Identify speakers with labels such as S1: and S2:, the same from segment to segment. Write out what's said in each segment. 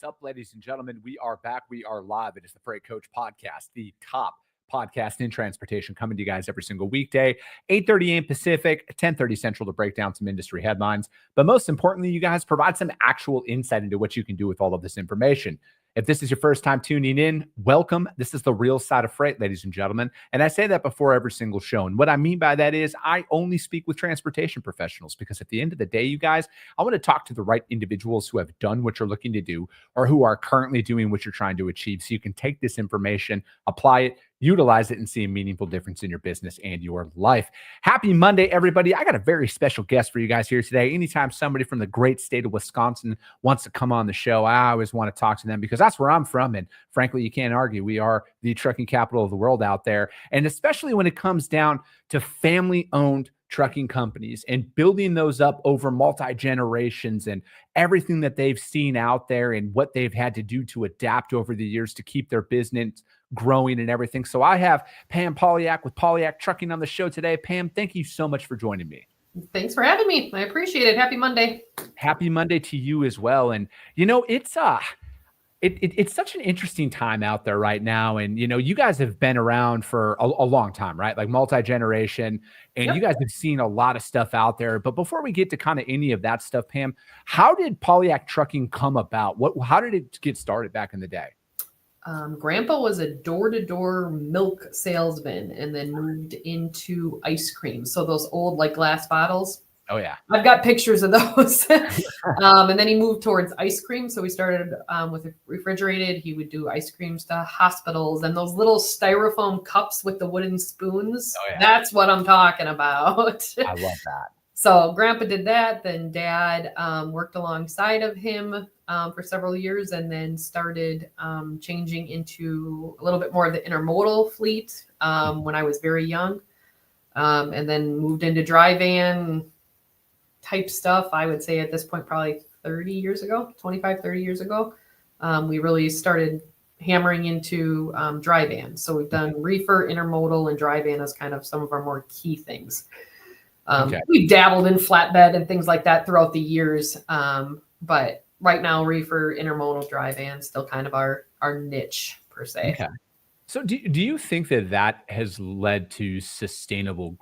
S1: is up, ladies and gentlemen? We are back. We are live. It is the Freight Coach Podcast, the top podcast in transportation, coming to you guys every single weekday, 8:30 a.m. Pacific, 10:30 Central, to break down some industry headlines. But most importantly, you guys provide some actual insight into what you can do with all of this information. If this is your first time tuning in, welcome. This is the real side of freight, ladies and gentlemen. And I say that before every single show. And what I mean by that is I only speak with transportation professionals, because at the end of the day, you guys, I want to talk to the right individuals who have done what you're looking to do or who are currently doing what you're trying to achieve, so you can take this information, apply it, utilize it, and see a meaningful difference in your business and your life. Happy Monday, everybody. I got a very special guest for you guys here today. Anytime somebody from the great state of Wisconsin wants to come on the show, I always want to talk to them, because that's where I'm from. And frankly, you can't argue. We are the trucking capital of the world out there. And especially when it comes down to family-owned trucking companies and building those up over multi-generations and everything that they've seen out there and what they've had to do to adapt over the years to keep their business growing and everything. So I have Pam Polyak with Polyak Trucking on the show today. Pam, thank you so much for joining me.
S2: Thanks for having me. I appreciate it. Happy Monday.
S1: Happy Monday to you as well. And it's such an interesting time out there right now. And, you guys have been around for a long time, right? Like multi-generation, and
S2: Yep.
S1: You guys have seen a lot of stuff out there. But before we get to kind of any of that stuff, Pam, how did Polyak Trucking come about? How did it get started back in the day?
S2: Grandpa was a door-to-door milk salesman and then moved into ice cream. So those old glass bottles.
S1: Oh, yeah.
S2: I've got pictures of those. And then he moved towards ice cream. So we started with refrigerated. He would do ice creams to hospitals and those little styrofoam cups with the wooden spoons.
S1: Oh, yeah.
S2: That's what I'm talking about.
S1: I love that.
S2: So Grandpa did that. Then Dad worked alongside of him for several years, and then started changing into a little bit more of the intermodal fleet when I was very young. And then moved into dry van type stuff. I would say at this point, probably 30 years ago, 25, 30 years ago, we really started hammering into dry van. So we've done reefer, intermodal, and dry van as kind of some of our more key things. We've dabbled in flatbed and things like that throughout the years. But right now, reefer, intermodal, dry van, still kind of our niche per se.
S1: Okay. So do you think that has led to sustainable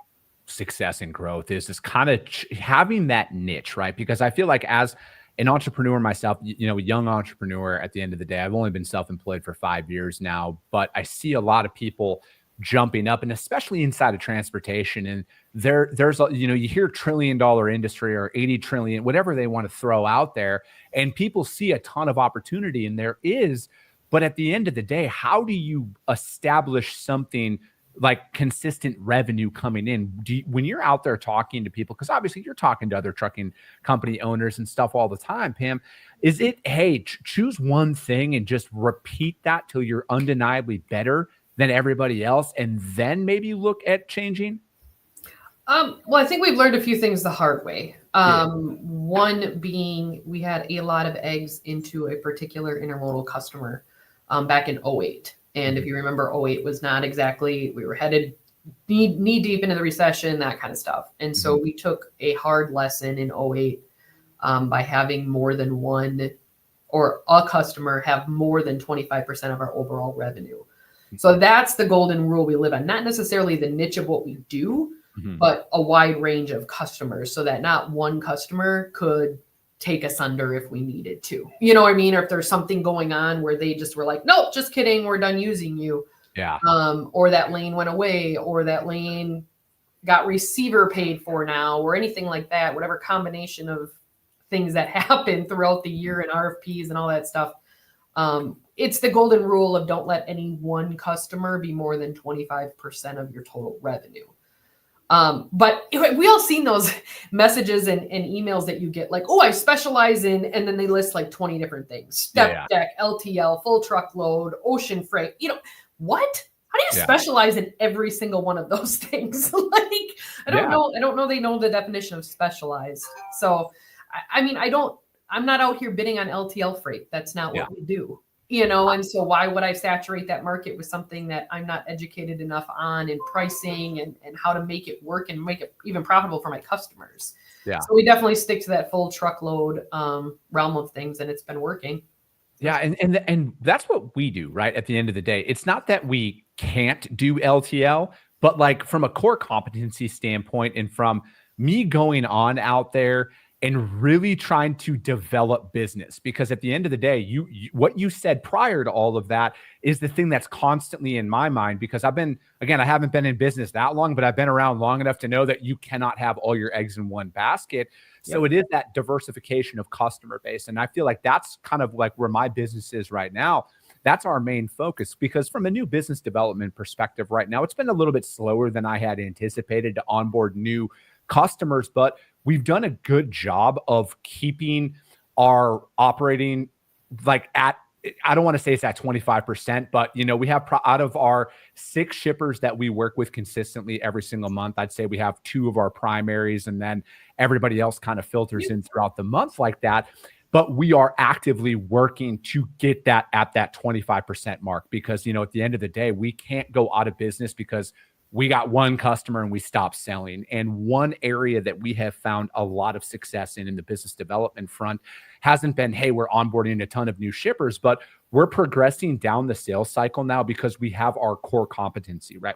S1: success and growth, is this kind of having that niche, right? Because I feel like as an entrepreneur myself, a young entrepreneur at the end of the day, I've only been self-employed for 5 years now, but I see a lot of people jumping up, and especially inside of transportation. And there's you hear $1 trillion industry or 80 trillion, whatever they want to throw out there, and people see a ton of opportunity, and there is. But at the end of the day, how do you establish something like consistent revenue coming in? When you're out there talking to people, because obviously you're talking to other trucking company owners and stuff all the time, Pam, is it, hey, choose one thing and just repeat that till you're undeniably better than everybody else, and then maybe look at changing?
S2: Well, I think we've learned a few things the hard way. One being we had a lot of eggs into a particular intermodal customer back in 2008. And if you remember, 2008 was not exactly, we were headed knee deep into the recession, that kind of stuff. And so we took a hard lesson in 2008 by having more than one, or a customer have more than 25% of our overall revenue. So that's the golden rule we live on. Not necessarily the niche of what we do, but a wide range of customers, so that not one customer could take us under if we needed to. You know what I mean? Or if there's something going on where they just were like, nope, just kidding, we're done using you.
S1: Yeah.
S2: Or that lane went away, or that lane got receiver paid for now, or anything like that, whatever combination of things that happen throughout the year and RFPs and all that stuff. It's the golden rule of don't let any one customer be more than 25% of your total revenue. But we all seen those messages and emails that you get like, oh, I specialize in, and then they list like 20 different things: step deck, LTL, full truckload, ocean freight. What? How do you specialize in every single one of those things? I don't know. I don't know. They know the definition of specialized. So, I'm not out here bidding on LTL freight. That's not what we do. And so why would I saturate that market with something that I'm not educated enough on in pricing and how to make it work and make it even profitable for my customers? Yeah. So we definitely stick to that full truckload realm of things, and it's been working.
S1: Yeah, and that's what we do, right? At the end of the day, it's not that we can't do LTL, but like from a core competency standpoint, and from me going on out there and really trying to develop business, because at the end of the day, you what you said prior to all of that is the thing that's constantly in my mind, because I haven't been in business that long, but I've been around long enough to know that you cannot have all your eggs in one basket. So it is that diversification of customer base. And I feel like that's kind of like where my business is right now. That's our main focus, because from a new business development perspective right now, it's been a little bit slower than I had anticipated to onboard new customers, but we've done a good job of keeping our operating like at, I don't want to say it's at 25%, but we have out of our 6 shippers that we work with consistently every single month, I'd say we have 2 of our primaries, and then everybody else kind of filters in throughout the month like that. But we are actively working to get that at that 25% mark, because, at the end of the day, we can't go out of business because we got one customer and we stopped selling. And one area that we have found a lot of success in the business development front hasn't been, hey, we're onboarding a ton of new shippers, but we're progressing down the sales cycle now because we have our core competency, right?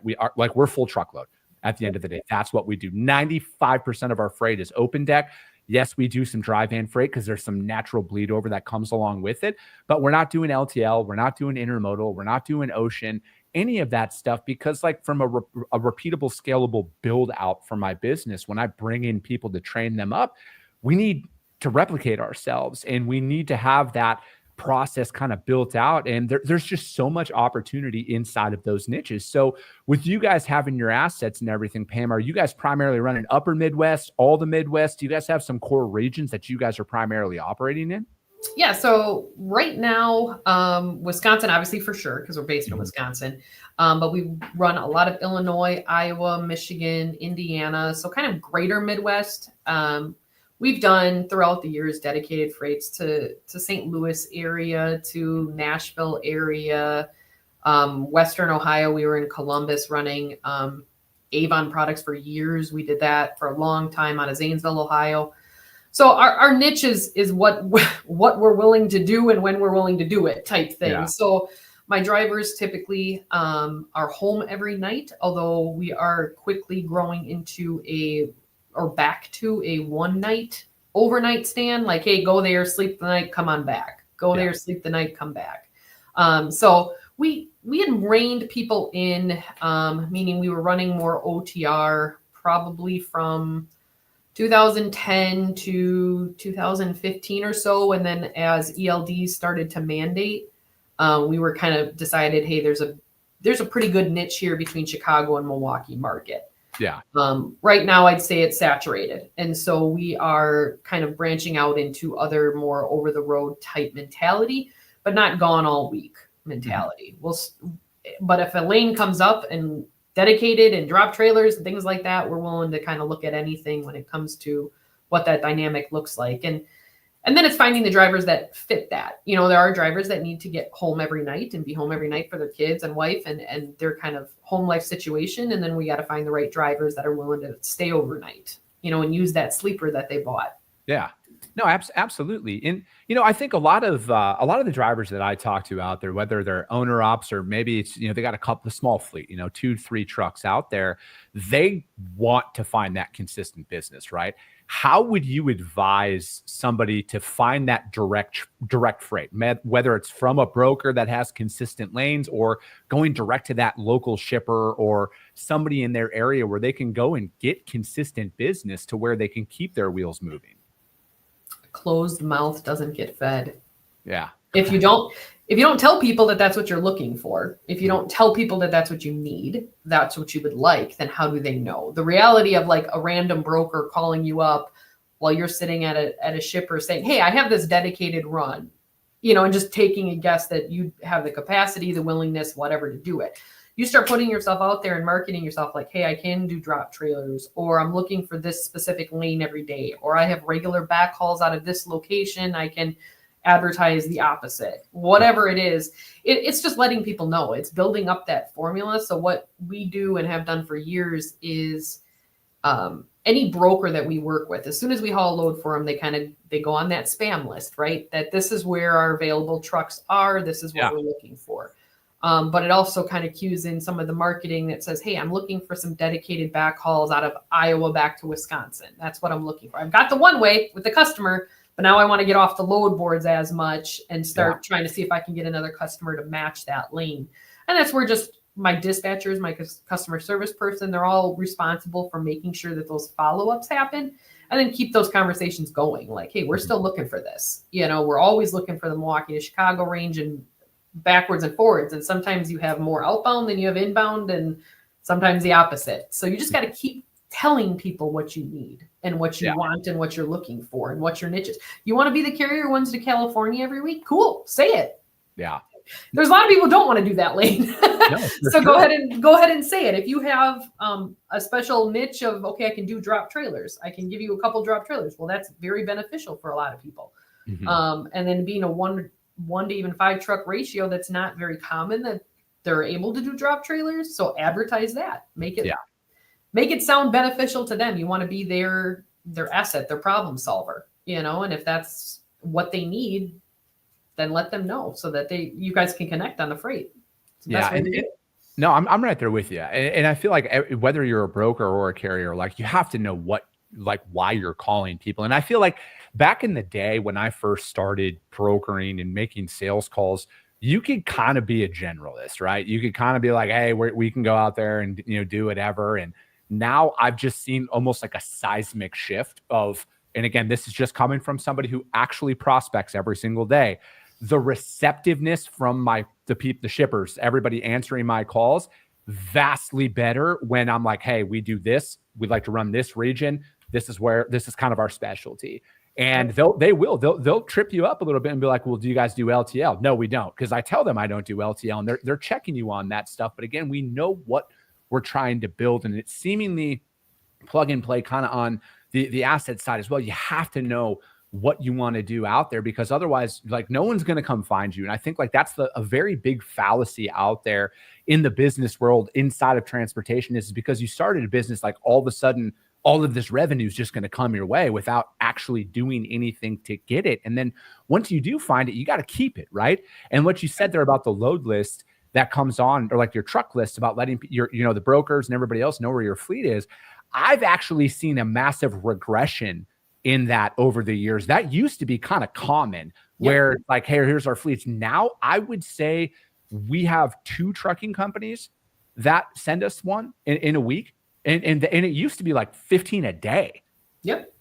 S1: We're full truckload at the end of the day. That's what we do. 95% of our freight is open deck. Yes, we do some dry van freight because there's some natural bleed over that comes along with it, but we're not doing LTL. We're not doing intermodal. We're not doing ocean, any of that stuff, because like from a repeatable, scalable build out for my business, when I bring in people to train them up, we need to replicate ourselves, and we need to have that process kind of built out. And there's just so much opportunity inside of those niches. So with you guys having your assets and everything, Pam, are you guys primarily running upper Midwest, all the Midwest? Do you guys have some core regions that you guys are primarily operating in?
S2: Yeah, so right now, Wisconsin, obviously for sure, because we're based in Wisconsin, but we run a lot of Illinois, Iowa, Michigan, Indiana, so kind of greater Midwest. We've done throughout the years dedicated freights to St. Louis area, to Nashville area, Western Ohio. We were in Columbus running Avon products for years. We did that for a long time out of Zanesville, Ohio. So our niche is what we're willing to do and when we're willing to do it type thing. Yeah. So my drivers typically are home every night, although we are quickly growing into back to a one night overnight stand. Like, hey, go there, sleep the night, come on back. Go there, sleep the night, come back. So we had reined people in, meaning we were running more OTR probably from 2010 to 2015 or so. And then as ELDs started to mandate, we were kind of decided, hey, there's a pretty good niche here between Chicago and Milwaukee market.
S1: Yeah.
S2: Right now I'd say it's saturated. And so we are kind of branching out into other more over the road type mentality, but not gone all week mentality. But if a lane comes up and dedicated and drop trailers and things like that, we're willing to kind of look at anything when it comes to what that dynamic looks like. And then it's finding the drivers that fit that. There are drivers that need to get home every night and be home every night for their kids and wife and their kind of home life situation. And then we got to find the right drivers that are willing to stay overnight, and use that sleeper that they bought.
S1: Yeah. No, absolutely. And, I think a lot of the drivers that I talk to out there, whether they're owner ops or maybe it's, they got a couple of small fleet, 2-3 trucks out there, they want to find that consistent business, right? How would you advise somebody to find that direct freight, whether it's from a broker that has consistent lanes or going direct to that local shipper or somebody in their area where they can go and get consistent business to where they can keep their wheels moving?
S2: Closed mouth doesn't get fed.
S1: Yeah.
S2: If you don't tell people that that's what you're looking for, if you don't tell people that that's what you need, that's what you would like, then how do they know? The reality of like a random broker calling you up while you're sitting at a shipper saying, hey, I have this dedicated run, and just taking a guess that you have the capacity, the willingness, whatever to do it. You start putting yourself out there and marketing yourself like, hey, I can do drop trailers, or I'm looking for this specific lane every day, or I have regular backhauls out of this location. I can advertise the opposite, whatever it is. It's just letting people know. It's building up that formula. So what we do and have done for years is any broker that we work with, as soon as we haul a load for them, they go on that spam list, right? That this is where our available trucks are. This is what we're looking for. But it also kind of cues in some of the marketing that says, hey, I'm looking for some dedicated backhauls out of Iowa back to Wisconsin. That's what I'm looking for. I've got the one way with the customer, but now I want to get off the load boards as much and start trying to see if I can get another customer to match that lane. And that's where just my dispatchers, my customer service person, they're all responsible for making sure that those follow-ups happen and then keep those conversations going. Like, hey, we're still looking for this. We're always looking for the Milwaukee to Chicago range and backwards and forwards. And sometimes you have more outbound than you have inbound, and sometimes the opposite. So you just got to keep telling people what you need and what you want and what you're looking for and what your niche is. You want to be the carrier ones to California every week? Cool. Say it.
S1: Yeah.
S2: There's a lot of people who don't want to do that lane. No, so go ahead and say it. If you have a special niche of, okay, I can do drop trailers. I can give you a couple drop trailers. Well, that's very beneficial for a lot of people. Mm-hmm. And then being a one to even 5 truck ratio, that's not very common that they're able to do drop trailers. So advertise that. Make it sound beneficial to them. You want to be their asset, their problem solver, and if that's what they need, then let them know so that you guys can connect on the freight.
S1: No, I'm right there with you. And I feel like whether you're a broker or a carrier, like, you have to know why you're calling people. And I feel like back in the day when I first started brokering and making sales calls, you could kind of be a generalist, right? You could kind of be like, hey, we can go out there and, do whatever. And now I've just seen almost like a seismic shift of, and again, this is just coming from somebody who actually prospects every single day. The receptiveness from the shippers, everybody answering my calls, vastly better when I'm like, hey, we do this. We'd like to run this region. This is kind of our specialty. And they'll trip you up a little bit and be like, well, do you guys do LTL? No, we don't. Because I tell them I don't do LTL, and they're checking you on that stuff. But again, we know what we're trying to build, and it's seemingly plug and play kind of on the asset side as well. You have to know what you want to do out there, because otherwise, like, no one's going to come find you. And I think, like, that's a very big fallacy out there in the business world inside of transportation, is because you started a business, like, all of a sudden all of this revenue is just going to come your way without actually doing anything to get it. And then once you do find it, you got to keep it, right? And what you said there about the load list that comes on, or like your truck list, about letting the brokers and everybody else know where your fleet is, I've actually seen a massive regression in that over the years. That used to be kind of common, where like, hey, here's our fleets. Now I would say we have 2 trucking companies that send us one in a week. And it used to be like 15 a day. Yep.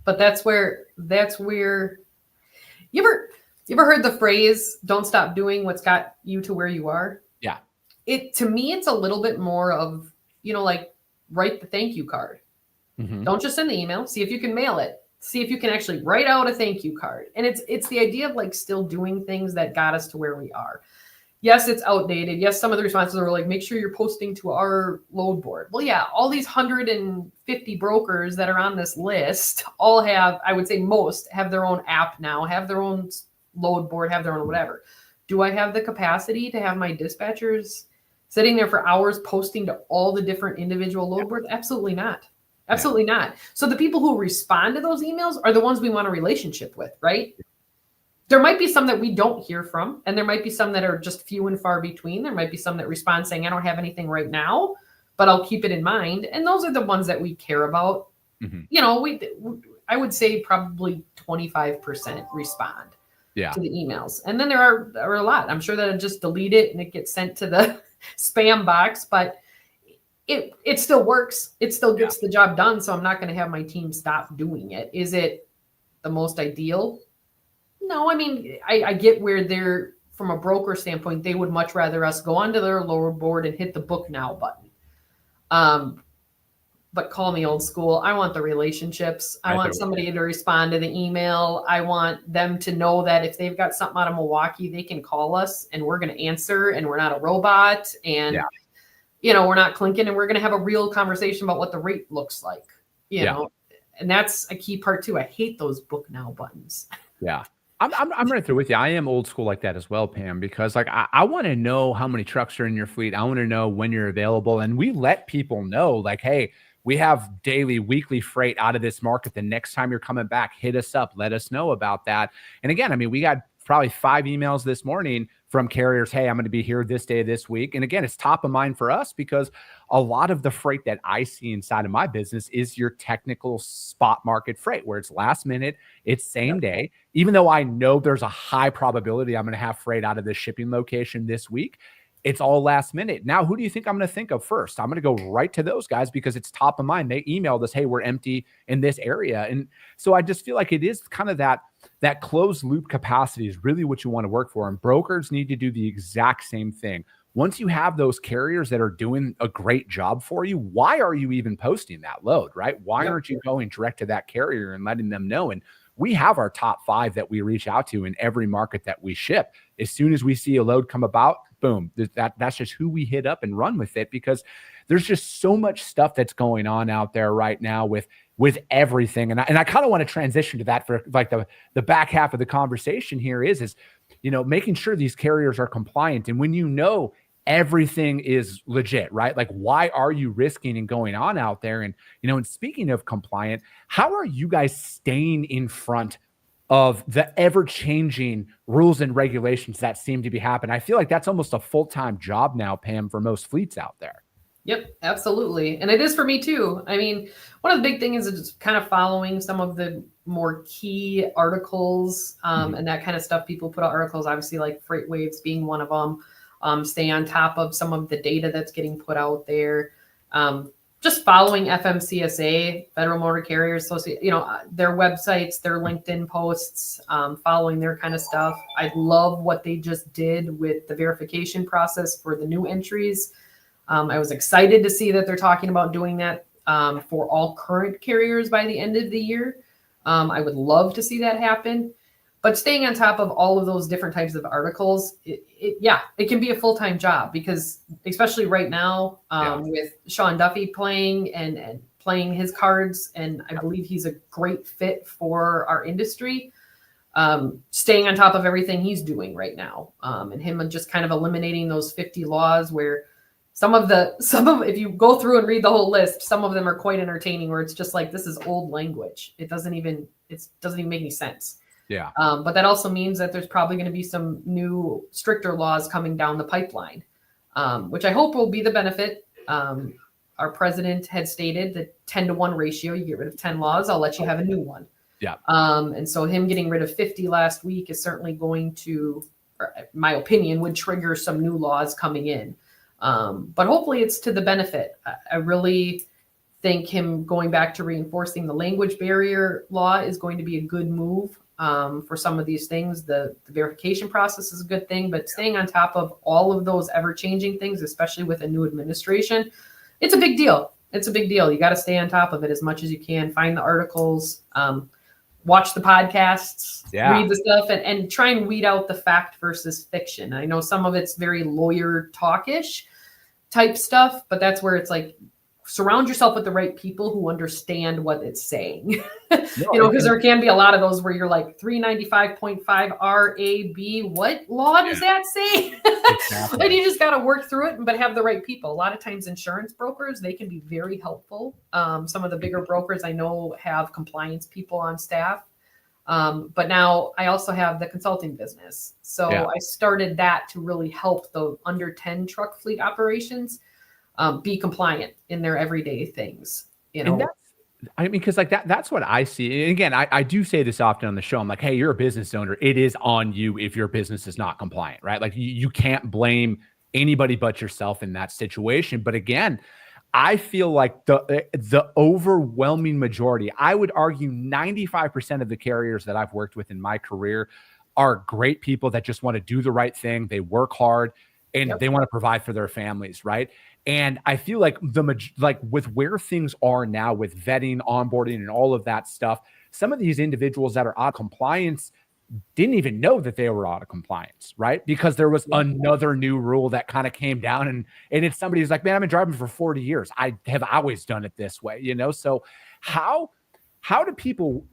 S2: But that's where you ever heard the phrase, don't stop doing what's got you to where you are?
S1: Yeah.
S2: To me, it's a little bit more of, like, write the thank you card. Mm-hmm. Don't just send the email. See if you can mail it. See if you can actually write out a thank you card. And it's the idea of, like, still doing things that got us to where we are. Yes, it's outdated. Yes, some of the responses are like, make sure you're posting to our load board. Well, yeah, all these 150 brokers that are on this list all have, I would say most, have their own app now, have their own load board, have their own whatever. Do I have the capacity to have my dispatchers sitting there for hours posting to all the different individual load boards? Absolutely not. Absolutely not. So the people who respond to those emails are the ones we want a relationship with, right? There might be some that we don't hear from, and there might be some that are just few and far between. There might be some that respond saying, I don't have anything right now, but I'll keep it in mind. And those are the ones that we care about. Mm-hmm. I would say probably 25% respond to the emails. And then there are a lot. I'm sure that I just delete it and it gets sent to the spam box, but it still works. It still gets the job done. So I'm not going to have my team stop doing it. Is it the most ideal? No, I mean, I get where they're, from a broker standpoint, they would much rather us go onto their lower board and hit the book now button. But call me old school. I want the relationships. I want somebody to respond to the email. I want them to know that if they've got something out of Milwaukee, they can call us and we're going to answer, and we're not a robot, and we're not clinking, and we're going to have a real conversation about what the rate looks like, you know, and that's a key part too. I hate those book now buttons.
S1: Yeah. I'm right there with you. I am old school like that as well, Pam, because like I want to know how many trucks are in your fleet. I want to know when you're available, and we let people know, like, hey, We have daily, weekly freight out of this market. The next time you're coming back, hit us up, let us know about that. And again, I mean, we got probably 5 emails this morning from carriers. Hey, I'm going to be here this day, this week. And again, it's top of mind for us because a lot of the freight that I see inside of my business is your technical spot market freight, where it's last minute, it's same day. Even though I know there's a high probability I'm going to have freight out of this shipping location this week, it's all last minute. Now, who do you think I'm going to think of first? I'm going to go right to those guys because it's top of mind. They emailed us, hey, we're empty in this area. And so I just feel like it is kind of that closed loop capacity is really what you want to work for. And brokers need to do the exact same thing. Once you have those carriers that are doing a great job for you, why are you even posting that load, right? Why aren't you going direct to that carrier and letting them know? And we have our top 5 that we reach out to in every market that we ship. As soon as we see a load come about, boom, that's just who we hit up and run with it, because there's just so much stuff that's going on out there right now with everything. And I kind of want to transition to that for like the back half of the conversation here is, making sure these carriers are compliant. And when everything is legit, right? Like, why are you risking and going on out there? And, and speaking of compliant, how are you guys staying in front of the ever-changing rules and regulations that seem to be happening? I feel like that's almost a full-time job now, Pam, for most fleets out there.
S2: Yep, absolutely. And it is for me too. I mean, one of the big things is kind of following some of the more key articles and that kind of stuff. People put out articles, obviously, like Freight Waves being one of them. Stay on top of some of the data that's getting put out there. Just following FMCSA, Federal Motor Carriers Association, their websites, their LinkedIn posts, following their kind of stuff. I love what they just did with the verification process for the new entries. I was excited to see that they're talking about doing that for all current carriers by the end of the year. I would love to see that happen. But staying on top of all of those different types of articles, it can be a full-time job, because especially right now with Sean Duffy playing and playing his cards, and I believe he's a great fit for our industry. Staying on top of everything he's doing right now, and him just kind of eliminating those 50 laws where some of if you go through and read the whole list, some of them are quite entertaining, where it's just like, this is old language. It doesn't even make any sense.
S1: Yeah.
S2: But that also means that there's probably going to be some new stricter laws coming down the pipeline, which I hope will be the benefit. Our president had stated that 10-to-1 ratio, you get rid of 10 laws, I'll let you have a new one.
S1: Yeah.
S2: And so him getting rid of 50 last week is certainly going to, in my opinion, would trigger some new laws coming in. But hopefully it's to the benefit. I really think him going back to reinforcing the language barrier law is going to be a good move. For some of these things. The verification process is a good thing, but staying on top of all of those ever-changing things, especially with a new administration, it's a big deal. It's a big deal. You got to stay on top of it as much as you can. Find the articles, watch the podcasts, read the stuff, and try and weed out the fact versus fiction. I know some of it's very lawyer talkish type stuff, but that's where it's like, surround yourself with the right people who understand what it's saying. Because there can be a lot of those where you're like 395.5 RAB. What law does that say? Exactly. And you just got to work through it, but have the right people. A lot of times insurance brokers, they can be very helpful. Some of the bigger brokers I know have compliance people on staff. But now I also have the consulting business. So I started that to really help the under 10 truck fleet operations be compliant in their everyday things,
S1: And because like that's what I see. And again, I do say this often on the show. I'm like, hey, you're a business owner. It is on you if your business is not compliant, right? Like you can't blame anybody but yourself in that situation. But again, I feel like the overwhelming majority, I would argue 95% of the carriers that I've worked with in my career are great people that just want to do the right thing. They work hard and they want to provide for their families, right? And I feel like with where things are now with vetting, onboarding, and all of that stuff, some of these individuals that are out of compliance didn't even know that they were out of compliance, right? Because there was another new rule that kind of came down, and it's somebody who's like, man, I've been driving for 40 years. I have always done it this way, So how do people,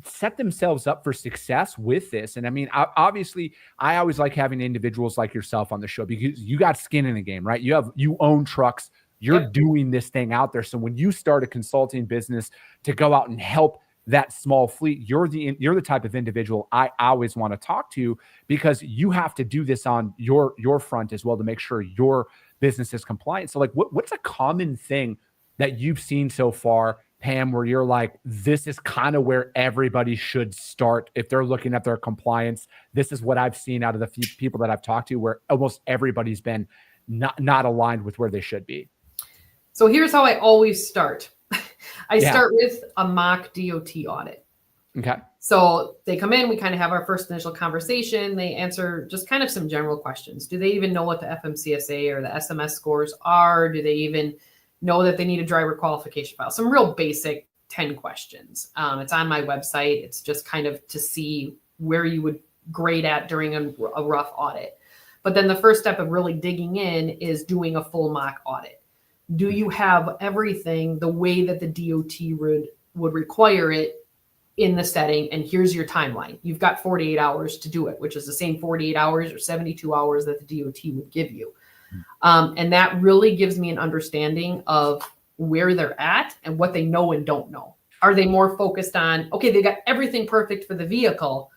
S1: set themselves up for success with this? And I mean, obviously, I always like having individuals like yourself on the show because you got skin in the game, right? You own trucks, You're
S2: Yep.
S1: doing this thing out there. So when you start a consulting business to go out and help that small fleet, you're the type of individual I always want to talk to, because you have to do this on your front as well to make sure your business is compliant. So like what's a common thing that you've seen so far, Pam, where you're like, this is kind of where everybody should start if they're looking at their compliance? This is what I've seen out of the few people that I've talked to, where almost everybody's been not aligned with where they should be.
S2: So here's how I always start. I
S1: Yeah.
S2: start with a mock DOT audit.
S1: Okay.
S2: So they come in, we kind of have our first initial conversation. They answer just kind of some general questions. Do they even know what the FMCSA or the SMS scores are? Do they even know that they need a driver qualification file? Some real basic 10 questions. It's on my website. It's just kind of to see where you would grade at during a rough audit. But then the first step of really digging in is doing a full mock audit. Do you have everything the way that the DOT would require it in the setting? And here's your timeline. You've got 48 hours to do it, which is the same 48 hours or 72 hours that the DOT would give you. And that really gives me an understanding of where they're at and what they know and don't know. Are they more focused on, okay, they got everything perfect for the vehicle,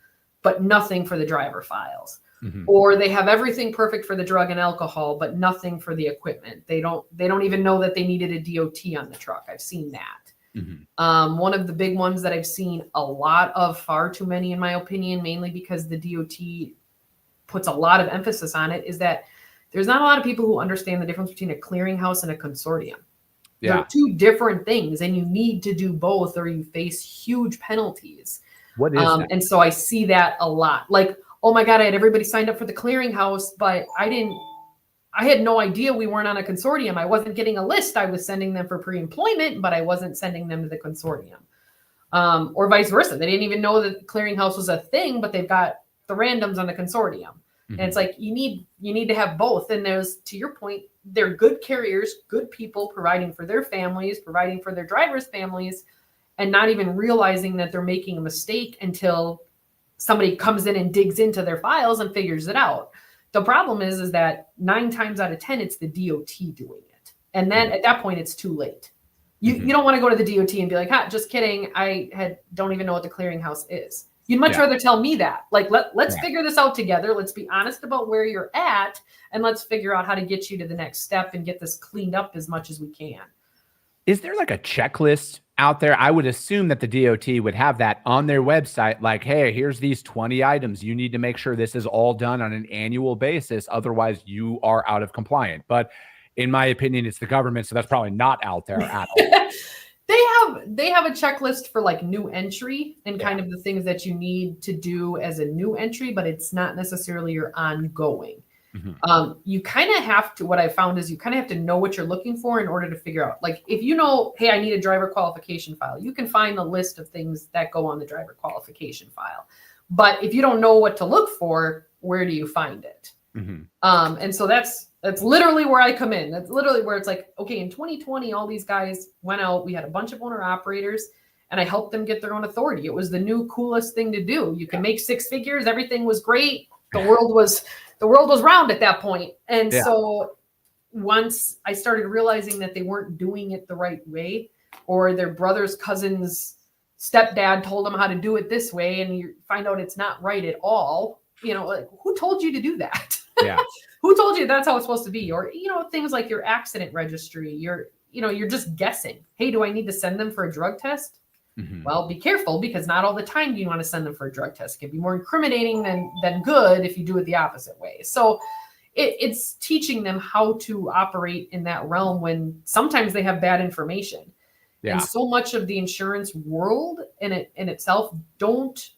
S2: but nothing for the driver files? Mm-hmm. Or they have everything perfect for the drug and alcohol, but nothing for the equipment. They don't even know that they needed a DOT on the truck. I've seen that. Mm-hmm. One of the big ones that I've seen a lot of, far too many in my opinion, mainly because the DOT puts a lot of emphasis on it, is that there's not a lot of people who understand the difference between a clearinghouse and a consortium. Yeah. They're two different things, and you need to do both or you face huge penalties.
S1: What is that?
S2: And so I see that a lot. Like, oh my God, I had everybody signed up for the clearinghouse, but I had no idea we weren't on a consortium. I wasn't getting a list. I was sending them for pre-employment, but I wasn't sending them to the consortium. Or vice versa. They didn't even know that the clearinghouse was a thing, but they've got the randoms on the consortium. Mm-hmm. And it's like, you need to have both. And there's, to your point, they're good carriers, good people providing for their families, providing for their drivers' families, and not even realizing that they're making a mistake until somebody comes in and digs into their files and figures it out. The problem is that 9 times out of 10, it's the DOT doing it. And then at that point, it's too late. You don't want to go to the DOT and be like, just kidding. Don't even know what the clearinghouse is. You'd much rather tell me that. Like, let's figure this out together. Let's be honest about where you're at, and let's figure out how to get you to the next step and get this cleaned up as much as we can.
S1: Is there like a checklist out there? I would assume that the DOT would have that on their website. Like, hey, here's these 20 items. You need to make sure this is all done on an annual basis. Otherwise, you are out of compliance. But in my opinion, it's the government. So that's probably not out there at all.
S2: They have a checklist for like new entry and kind of the things that you need to do as a new entry, but it's not necessarily your ongoing. Mm-hmm. You kind of have to, what I found is you kind of have to know what you're looking for in order to figure out, like, if you know, hey, I need a driver qualification file, you can find the list of things that go on the driver qualification file. But if you don't know what to look for, where do you find it? Mm-hmm. And so that's literally where I come in. That's literally where it's like, okay, in 2020, all these guys went out. We had a bunch of owner operators, and I helped them get their own authority. It was the new coolest thing to do. You can make 6 figures. Everything was great. The world was round at that point. And so once I started realizing that they weren't doing it the right way, or their brother's cousin's stepdad told them how to do it this way, and you find out it's not right at all, like, who told you to do that?
S1: Yeah.
S2: Who told you that's how it's supposed to be? Or, things like your accident registry, you're just guessing. Hey, do I need to send them for a drug test? Mm-hmm. Well, be careful, because not all the time do you want to send them for a drug test. It can be more incriminating than good if you do it the opposite way. So it's teaching them how to operate in that realm when sometimes they have bad information. Yeah. And so much of the insurance world in itself don't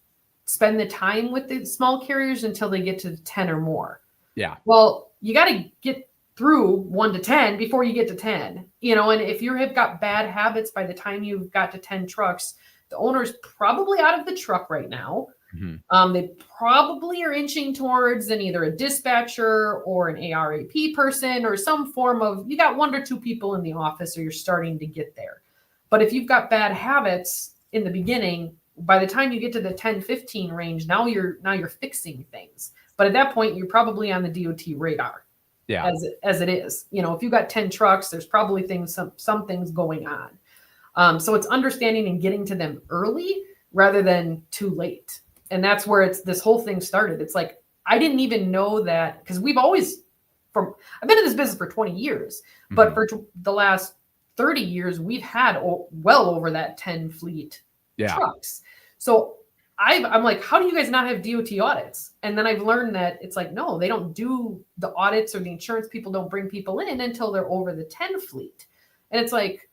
S2: spend the time with the small carriers until they get to 10 or more. Yeah. Well, you got to get through 1 to 10 before you get to 10, and if you have got bad habits by the time you've got to 10 trucks, the owner's probably out of the truck right now. Mm-hmm. They probably are inching towards either a dispatcher or an ARAP person or some form of, you got 1 or 2 people in the office, or you're starting to get there. But if you've got bad habits in the beginning, by the time you get to the 10, 15 range, now you're fixing things. But at that point, you're probably on the DOT radar.
S1: Yeah.
S2: as it is. You know, if you got 10 trucks, there's probably some things going on. So it's understanding and getting to them early rather than too late. And that's where this whole thing started. It's like, I didn't even know that, because I've been in this business for 20 years, but for the last 30 years, we've had well over that 10 fleet trucks. So I'm like, how do you guys not have DOT audits? And then I've learned that it's like, no, they don't do the audits, or the insurance people don't bring people in until they're over the 10 fleet. And it's like,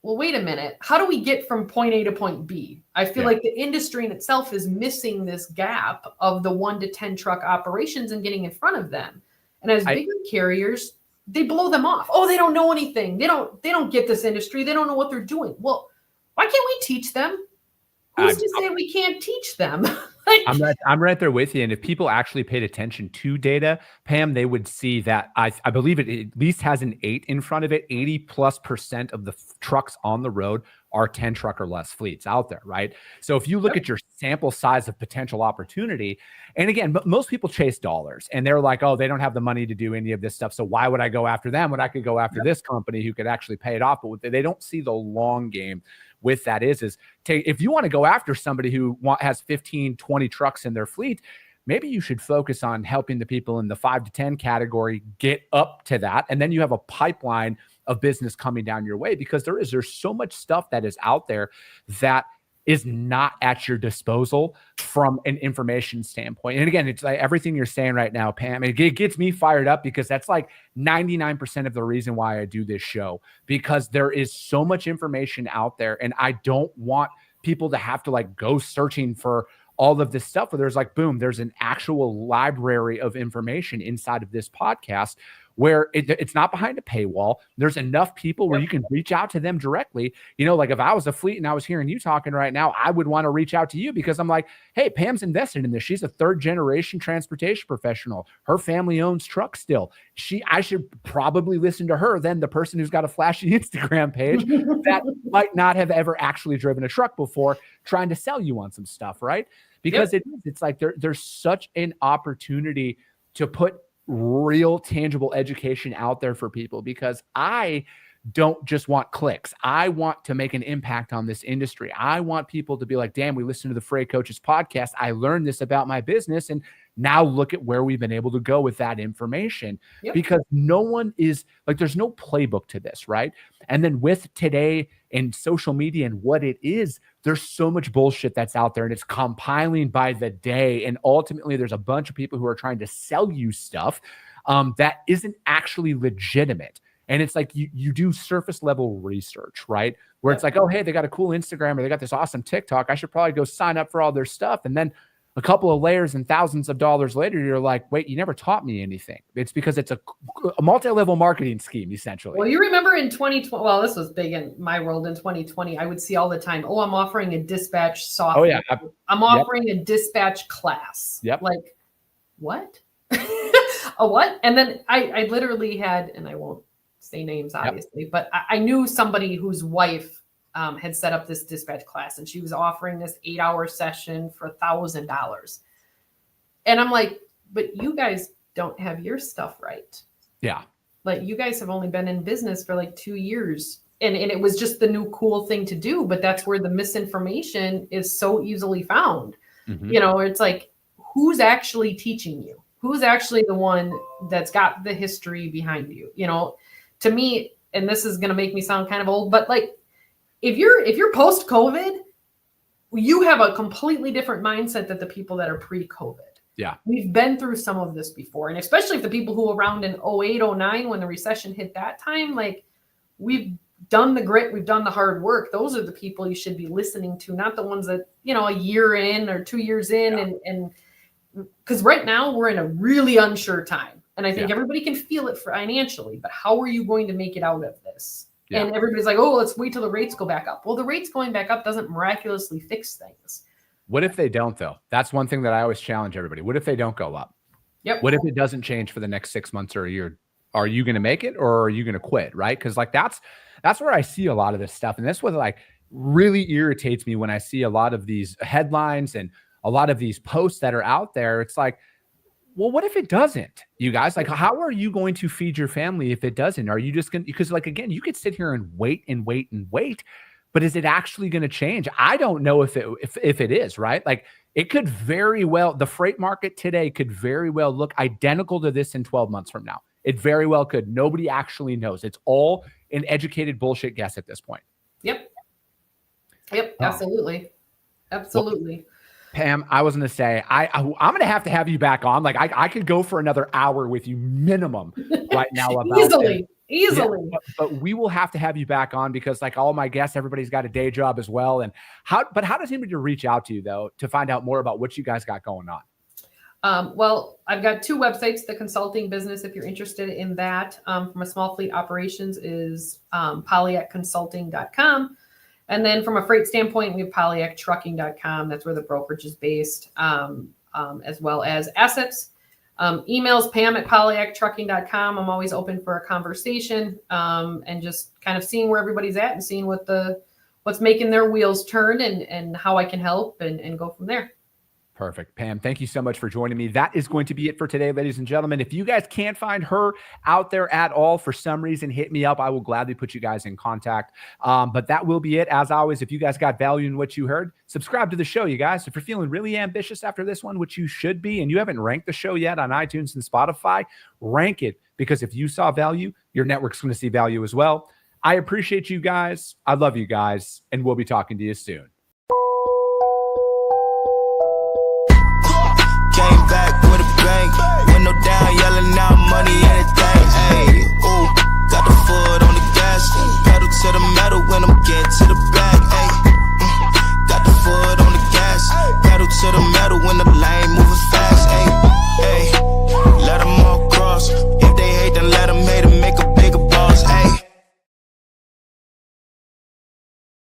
S2: well, wait a minute. How do we get from point A to point B? I feel like the industry in itself is missing this gap of the 1 to 10 truck operations and getting in front of them. And as bigger carriers, they blow them off. Oh, they don't know anything. They don't get this industry. They don't know what they're doing. Well, why can't we teach them? Who's to say we can't teach them?
S1: I'm right there with you. And if people actually paid attention to data, Pam, they would see that I believe it at least has an 8 in front of it. 80+% of the trucks on the road are 10 truck or less fleets out there, right? So if you look at your sample size of potential opportunity, and again, most people chase dollars and they're like, oh, they don't have the money to do any of this stuff. So why would I go after them when I could go after this company who could actually pay it off? But they don't see the long game with that if you want to go after somebody who has 15, 20 trucks in their fleet, maybe you should focus on helping the people in the 5 to 10 category get up to that. And then you have a pipeline of business coming down your way, because there's so much stuff that is out there that is not at your disposal from an information standpoint. And again, it's like everything you're saying right now, Pam, it gets me fired up, because that's like 99% of the reason why I do this show, because there is so much information out there, and I don't want people to have to like go searching for all of this stuff where there's like, boom, there's an actual library of information inside of this podcast where it's not behind a paywall. There's enough people where you can reach out to them directly. You know, like if I was a fleet and I was hearing you talking right now, I would want to reach out to you, because I'm like, hey, Pam's invested in this. She's a 3rd generation transportation professional. Her family owns trucks still. I should probably listen to her than the person who's got a flashy Instagram page that might not have ever actually driven a truck before, trying to sell you on some stuff, right? Because it's like there's such an opportunity to put real tangible education out there for people, because I don't just want clicks. I want to make an impact on this industry. I want people to be like, damn, we listened to the Freight Coaches podcast. I learned this about my business. And now look at where we've been able to go with that information, because no one is like, there's no playbook to this, right? And then with today and social media and what it is, there's so much bullshit that's out there, and it's compiling by the day. And ultimately there's a bunch of people who are trying to sell you stuff that isn't actually legitimate. And it's like you do surface level research, right? Where it's like, oh, hey, they got a cool Instagram, or they got this awesome TikTok. I should probably go sign up for all their stuff. And then a couple of layers and thousands of dollars later, you're like, wait, you never taught me anything. It's because it's a multi-level marketing scheme, essentially.
S2: Well, you remember in 2020, well, this was big in my world in 2020. I would see all the time, oh, I'm offering a dispatch software.
S1: Oh, yeah.
S2: I'm offering a dispatch class.
S1: Yep.
S2: Like, what? A what? And then I literally had, and I won't say names, obviously, but I knew somebody whose wife had set up this dispatch class, and she was offering this 8-hour session for $1,000. And I'm like, but you guys don't have your stuff right.
S1: Yeah.
S2: Like, you guys have only been in business for like 2 years. And it was just the new cool thing to do. But that's where the misinformation is so easily found. Mm-hmm. You know, it's like, who's actually teaching you? Who's actually the one that's got the history behind you? You know, to me, and this is going to make me sound kind of old, but like, if you're post-COVID, you have a completely different mindset than the people that are pre-COVID.
S1: Yeah.
S2: We've been through some of this before. And especially if the people who were around in 08, 09, when the recession hit that time, like, we've done the grit, we've done the hard work. Those are the people you should be listening to, not the ones that, you know, a year in or 2 years in. And because right now we're in a really unsure time. And I think everybody can feel it financially, but how are you going to make it out of this? Yeah. And everybody's like, oh, let's wait till the rates go back up. Well, the rates going back up doesn't miraculously fix things.
S1: What if they don't, though? That's one thing that I always challenge everybody. What if they don't go up?
S2: Yep.
S1: What if it doesn't change for the next 6 months or a year? Are you going to make it, or are you going to quit? Right? Because like that's where I see a lot of this stuff. And that's what like really irritates me when I see a lot of these headlines and a lot of these posts that are out there. It's like, Well, what if it doesn't, you guys? Like, how are you going to feed your family if it doesn't? Are you just going to, because like, again, you could sit here and wait and wait and wait, but is it actually going to change? I don't know if it is, right? Like, it could very well, the freight market today could very well look identical to this in 12 months from now. It very well could. Nobody actually knows. It's all an educated bullshit guess at this point.
S2: Yep. Absolutely. Absolutely.
S1: Well, Pam, I was going to say, I'm going to have you back on. Like, I could go for another hour with you minimum right now. About
S2: Easily.
S1: Yeah, but we will have to have you back on because like all my guests, everybody's got a day job as well. And how does anybody reach out to you though, to find out more about what you guys got going on?
S2: Well, I've got 2 websites. The consulting business, if you're interested in that, from a small fleet operations is polyakconsulting.com. And then from a freight standpoint, we have polyaktrucking.com. That's where the brokerage is based, as well as assets. Emails pam@polyaktrucking.com. I'm always open for a conversation, and just kind of seeing where everybody's at and seeing what's making their wheels turn and how I can help and go from there.
S1: Perfect. Pam, thank you so much for joining me. That is going to be it for today, ladies and gentlemen. If you guys can't find her out there at all for some reason, hit me up. I will gladly put you guys in contact. But that will be it. As always, if you guys got value in what you heard, subscribe to the show, you guys. If you're feeling really ambitious after this one, which you should be, and you haven't ranked the show yet on iTunes and Spotify, rank it, because if you saw value, your network's going to see value as well. I appreciate you guys. I love you guys, and we'll be talking to you soon.
S3: Came back with a bang, window down, yelling out money, anything. Hey, ooh, got the foot on the gas, pedal to the metal when I'm getting to the